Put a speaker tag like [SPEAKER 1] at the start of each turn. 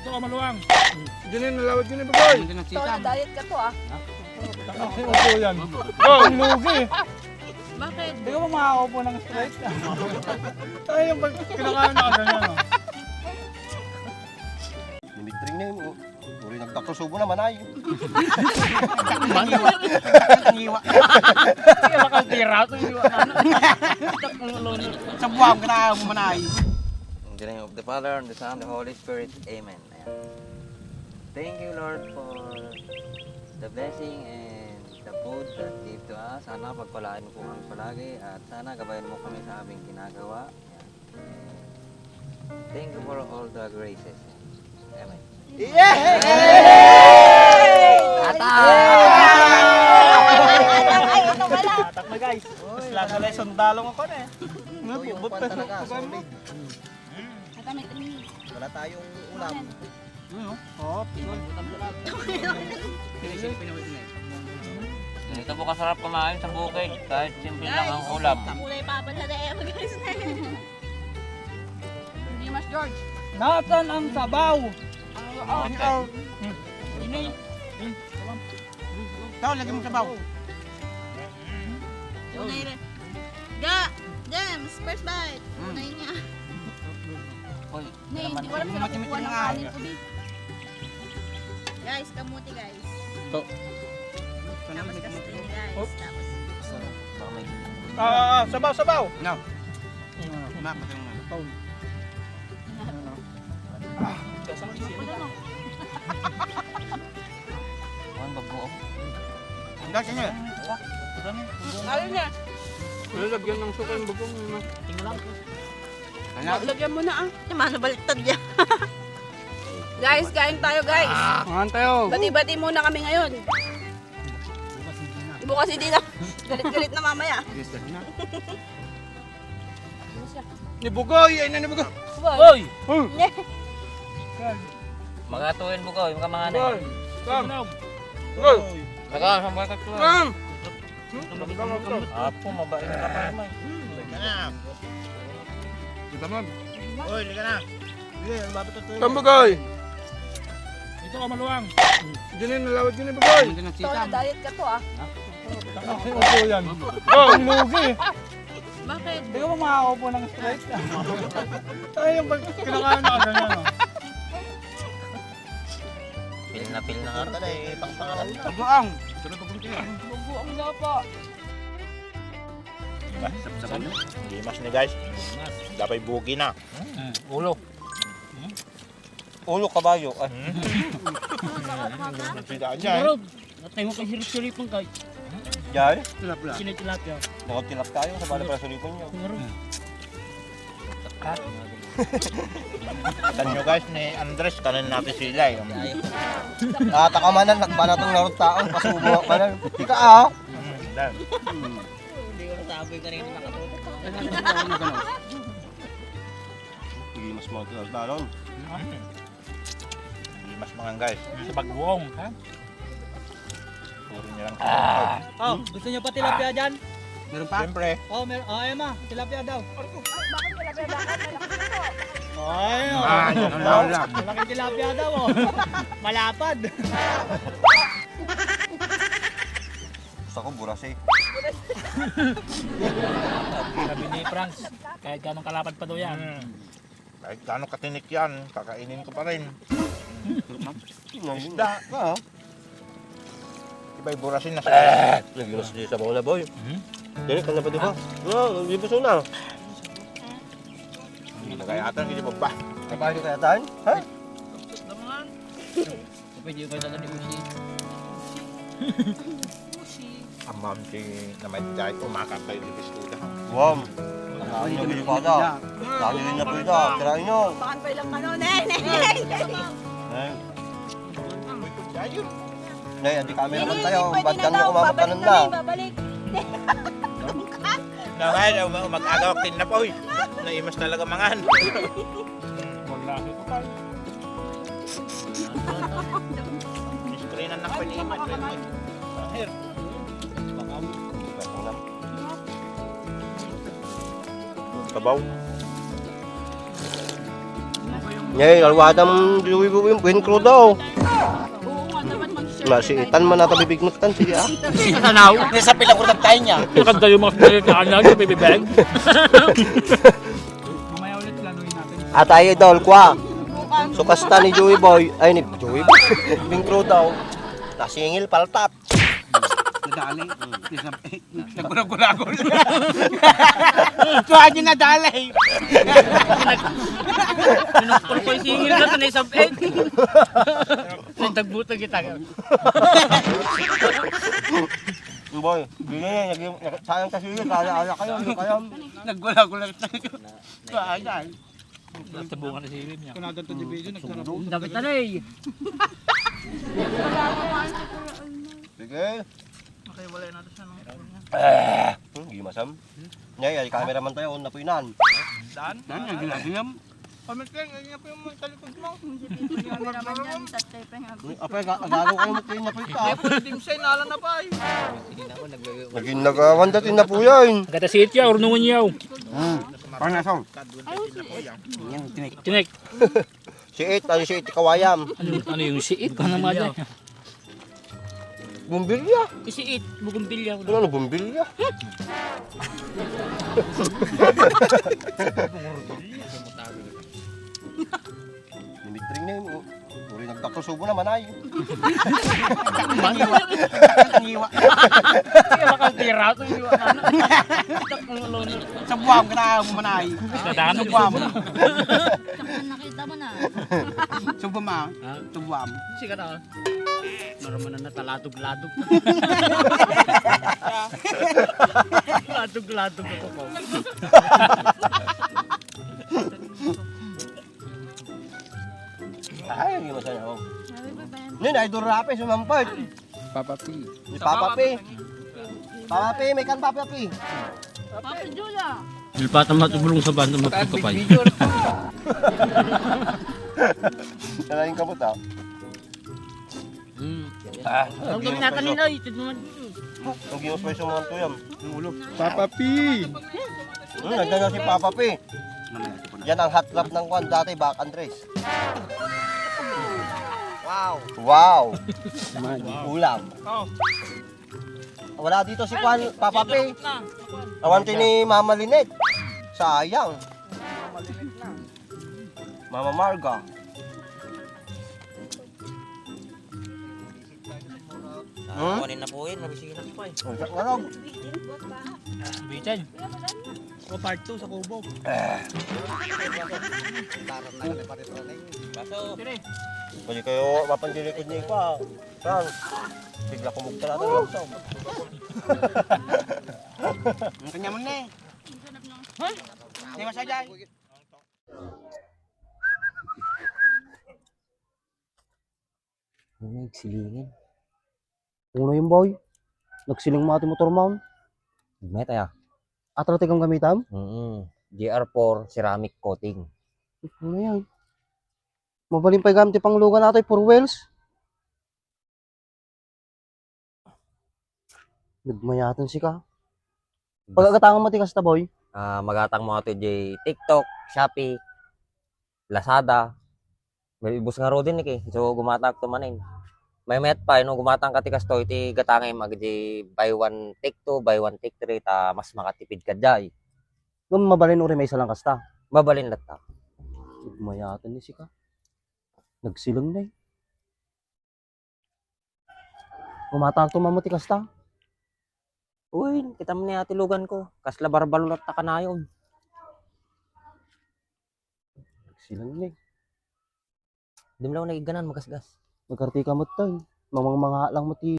[SPEAKER 1] Ito ka maluwang.
[SPEAKER 2] Diyan nalawad yun eh, baboy.
[SPEAKER 3] Ito na diet ka to ah.
[SPEAKER 1] Kasi upo yan. Ang lugi.
[SPEAKER 3] Bakit?
[SPEAKER 1] Hindi ka ba makakaupo ng straight? Tayo yung pag kinakain na ganyan.
[SPEAKER 2] Dimitring na yun. Uri nagkakasubo naman ay.
[SPEAKER 4] Tangiwa.
[SPEAKER 1] Kaya makatira ito yung iwa na.
[SPEAKER 4] Sa buwang ka na manay.
[SPEAKER 5] In the name of the Father, and the Son, and the Holy Spirit. Amen. Ayan. Thank you, Lord, for the blessing and the food that gave to us. Sana pagpalain mo po kami palagi at sana gabayan mo kami sa aming ginagawa. Ayan. And thank you for all the graces. Amen.
[SPEAKER 4] Tatak na guys. Lasa na sundalong ako na eh.
[SPEAKER 2] Ito yung pan talaga, solid. Wala tayong ulam.
[SPEAKER 4] Oh,
[SPEAKER 5] Ito po kasarap kumain sa bukid kahit simple lang ang ulam.
[SPEAKER 3] Kulay papa na dahil guys. Hindi mas George.
[SPEAKER 1] Natan ang sabaw.
[SPEAKER 4] Tao, lagyan mo sabaw.
[SPEAKER 3] Tunay rin. Ga! James! First bite! Tunay niya.
[SPEAKER 5] Uy,
[SPEAKER 3] Nay,
[SPEAKER 5] naman.
[SPEAKER 3] hindi wala sila
[SPEAKER 4] Matimit
[SPEAKER 3] kukuha ng
[SPEAKER 4] yung
[SPEAKER 3] kanin ko, Bi. Guys, kamuti guys.
[SPEAKER 1] To.
[SPEAKER 3] Tapos kasin guys. Tapos.
[SPEAKER 5] Baka may
[SPEAKER 4] Sabaw, sabaw. No. Mamat yung
[SPEAKER 5] kuhan bago.
[SPEAKER 4] Dahil siya niya.
[SPEAKER 3] Ayun niya.
[SPEAKER 2] Lalagyan ng suka yung bagong.
[SPEAKER 3] Lagyan mo na ah. Mano baliktad niya. Guys, kain tayo guys.
[SPEAKER 1] Kuhan tayo.
[SPEAKER 3] Bati-bati muna kami ngayon. Bukas hindi na. Galit-galit na mamaya.
[SPEAKER 2] Ni Bugoy! Ay na ni Bugoy!
[SPEAKER 5] Uy!
[SPEAKER 3] Ne.
[SPEAKER 5] Magatuin mo ko, yung kamanganay.
[SPEAKER 2] Kam! Bugoy!
[SPEAKER 5] Saka, saan ba katuan?
[SPEAKER 2] Kam!
[SPEAKER 5] Apo, mabait na kapal mo.
[SPEAKER 4] Liga na.
[SPEAKER 2] Kita man.
[SPEAKER 4] Uy, liga na. Sige, lumapit ito.
[SPEAKER 2] Kam Bugoy!
[SPEAKER 1] Ito ka maluwang.
[SPEAKER 2] Diyan nalawad yun eh, Bugoy.
[SPEAKER 3] Ito na diet ka to ah.
[SPEAKER 1] Kasi upo yan. Ang lugi.
[SPEAKER 3] Bakit?
[SPEAKER 1] Hindi ka ba makakaupo ng straight? Tayo yung pag kinakain na ganyan.
[SPEAKER 5] Pil na nga.
[SPEAKER 4] Ito na eh, pangpangalan na.
[SPEAKER 2] Tabuang!
[SPEAKER 3] Bubuang lapa.
[SPEAKER 4] Hindi mas ni guys. Dapat bugi na.
[SPEAKER 5] Ulo. Ulo kabayo. Ay.
[SPEAKER 4] Nagsidaan niya eh.
[SPEAKER 1] Natay mo kay hirip-hiripang kay.
[SPEAKER 4] Diyan?
[SPEAKER 1] Sinitilapya.
[SPEAKER 4] Nakatilap tayo sa bala para sulipon niyo. Tan nyo guys ni Andres, kanan natin sila eh.
[SPEAKER 2] Nakatakaman na, nagbanatong larot taon, pasubo ka na. Ika ah!
[SPEAKER 4] Dan.
[SPEAKER 5] Hindi ko nasabi kanina nakatutok.
[SPEAKER 2] Hindi mas mga dalon.
[SPEAKER 4] Hindi mas mga guys.
[SPEAKER 1] Sa bagbuong, ha?
[SPEAKER 4] Puro niya lang.
[SPEAKER 1] Oh, gusto niyo pa tilapia dyan?
[SPEAKER 4] Meron pa? Siyempre.
[SPEAKER 1] Oh, Emma, tilapia daw.
[SPEAKER 3] Bakit talaga dapat?
[SPEAKER 1] Ay,
[SPEAKER 4] Yan ang daw lang.
[SPEAKER 1] malaki tilapia daw, oh. Malapad.
[SPEAKER 2] Gusto ko buras eh.
[SPEAKER 1] Sabi ni Franz, kahit ganong kalapad pa daw yan.
[SPEAKER 4] Kahit gaano katinik yan, kakainin ko pa rin.
[SPEAKER 2] Isda. Ah.
[SPEAKER 4] Iba'y burasin na sa
[SPEAKER 2] Lagi mas di sa bola boy. Dili ka na ba di ba? Oo, hindi ba na.
[SPEAKER 4] Hindi na kaya ata, hindi pa ba?
[SPEAKER 2] Kapag di kaya tayo? Ha?
[SPEAKER 1] Pwede yung kayo ni Ushi.
[SPEAKER 4] Ang ma'am si naman dahil umakap kayo di bistuda.
[SPEAKER 2] Wow. Nakain niyo bilis pa daw. Nakain niyo na po ito. Tirahin niyo.
[SPEAKER 3] Bakan pa ilang ano. Nay!
[SPEAKER 2] Eh.
[SPEAKER 4] Uy, kudyayo.
[SPEAKER 2] Nay, adi camera man tayo.
[SPEAKER 3] Pwede
[SPEAKER 2] Ba't
[SPEAKER 3] na
[SPEAKER 2] kang
[SPEAKER 3] daw.
[SPEAKER 2] kumamot ka
[SPEAKER 3] Babalik
[SPEAKER 2] nun
[SPEAKER 3] na
[SPEAKER 2] na?
[SPEAKER 3] Nay, babalik.
[SPEAKER 4] Na nga, mag-agawak din na po. Naimas talaga mangan.
[SPEAKER 1] Wala ko pa.
[SPEAKER 4] Isprinan ng paniman. Here.
[SPEAKER 2] Sabaw.
[SPEAKER 1] Ano ba yung
[SPEAKER 2] Ngayon, alwadang buhin crew daw.
[SPEAKER 3] Oo nga, dapat mag-share.
[SPEAKER 2] Masiitan man nata bibignutan. Sige ah.
[SPEAKER 1] Tanaw. Nasa pinagurag tayo niya.
[SPEAKER 6] Maganda yung mga pinagkaan lang, yung bibibeg.
[SPEAKER 1] Mamaya ulit planuhin natin.
[SPEAKER 2] At tayo idol, kwa. So kasta ni Joey Boy, ay ni Joey Boy, Bing Crew daw. Nasingil paltat.
[SPEAKER 1] Nadali. Nagurag-guragol. Tuwa niyo nadali.
[SPEAKER 6] Pinukpul ko yung singil na ito na isang peg. Nagtagbutan kita.
[SPEAKER 2] Boy, bigyan niya, sayang kasi yun, kaya kayo, hindi kayo.
[SPEAKER 1] Nagurag-gurag tayo. Tuwa niya.
[SPEAKER 6] Tabungan na singil niya.
[SPEAKER 1] Kung natin ito division, nagsarap.
[SPEAKER 6] Dapat na eh.
[SPEAKER 2] Sige.
[SPEAKER 6] Okay, wala natin siya.
[SPEAKER 2] Hindi masam. Ngayon, ay cameraman tayo, na po inan.
[SPEAKER 1] Dan, ginagingam. Pamit kayo, ganyan po yung talikod mo.
[SPEAKER 2] Apay, agago kayo mo kayo na po ita.
[SPEAKER 1] Team Shine, nala na ba?
[SPEAKER 2] Naging nagawandatin na po yan.
[SPEAKER 6] Kata si Itya, ornungan niyaw.
[SPEAKER 1] Panasong.
[SPEAKER 6] Tinek.
[SPEAKER 2] Si It, ano si It Kawayam.
[SPEAKER 6] Ano yung si It? Ano naman dyan?
[SPEAKER 2] Bumbilya.
[SPEAKER 6] Si It, bugumbilya.
[SPEAKER 2] Ano bumbilya? Nimitring na yun. Uri nagtakusubo naman ay.
[SPEAKER 6] Kaya makatira ito yung ano.
[SPEAKER 1] Sa buwam ka na manay.
[SPEAKER 6] Dadaan
[SPEAKER 1] Sa buwam.
[SPEAKER 3] Nakita mo na.
[SPEAKER 1] Sa buwam. Sa buwam.
[SPEAKER 6] Sige na. Naraman na natalatog-latog. Latog-latog ako po.
[SPEAKER 2] Ay, hindi masaya ako. Nin, idol rape, sumampad.
[SPEAKER 1] Papa P.
[SPEAKER 2] Ni Papa P. Papa P, may kan Papa P.
[SPEAKER 3] Papa Julia.
[SPEAKER 6] Nilipatan matubulong sa banda magpapay.
[SPEAKER 2] Nalaing kamot ah.
[SPEAKER 6] Ang gawin natin nila, itid mo man.
[SPEAKER 2] Ang ginos pa yung mga tuyam.
[SPEAKER 1] Papa P.
[SPEAKER 2] Nagdala si Papa P. Yan ang hot lap ng kwan dati, Back Andres. Wow! Ulam. Wala dito si Kwan, Papa P. Awan siya ni Mama Linet. Sayang. Mama Marga.
[SPEAKER 5] Kunin na po yun, mabisinan pa eh.
[SPEAKER 2] Ano?
[SPEAKER 6] Bitan.
[SPEAKER 1] O part 2 sa Kubo.
[SPEAKER 5] Baso.
[SPEAKER 2] Pwede kayo mapandilikod niya pa. Saan? Bigla kumugta natin lang sa.
[SPEAKER 1] Ang kanya mo na eh. Hindi masadyan.
[SPEAKER 5] Nagsilingin.
[SPEAKER 2] Uno yung boy. Nagsiling mo ating motor mount.
[SPEAKER 5] Meta ya.
[SPEAKER 2] Atratik ang gamitam.
[SPEAKER 5] GR4 ceramic coating.
[SPEAKER 2] Ano yan? Mabaling pa gamit pang lugan natin for wheels. Nagmayatan si ka. Pagkakatangan matikas ta boy.
[SPEAKER 5] Magatang mo ato di TikTok, Shopee, Lazada. May ibus nga ro din eh. So gumatag to manin. May met pa no gumatang katikas to iti gatangay mag di buy one take 2, buy one take 3 ta mas makatipid ka jay.
[SPEAKER 2] Gum mabalin uri may isa lang kasta.
[SPEAKER 5] Babalin latta.
[SPEAKER 2] Nagmayatan ni si ka. Nagsilang na eh. Gumatang to mamuti kasta.
[SPEAKER 5] Uy, kita mo ni ati lugan ko. Kasla barbalulat ta kanayon.
[SPEAKER 2] Nagsilang na eh.
[SPEAKER 5] Di mo lang nagiganan magasgas.
[SPEAKER 2] Nagkartika mo tayo. Mga lang mo ti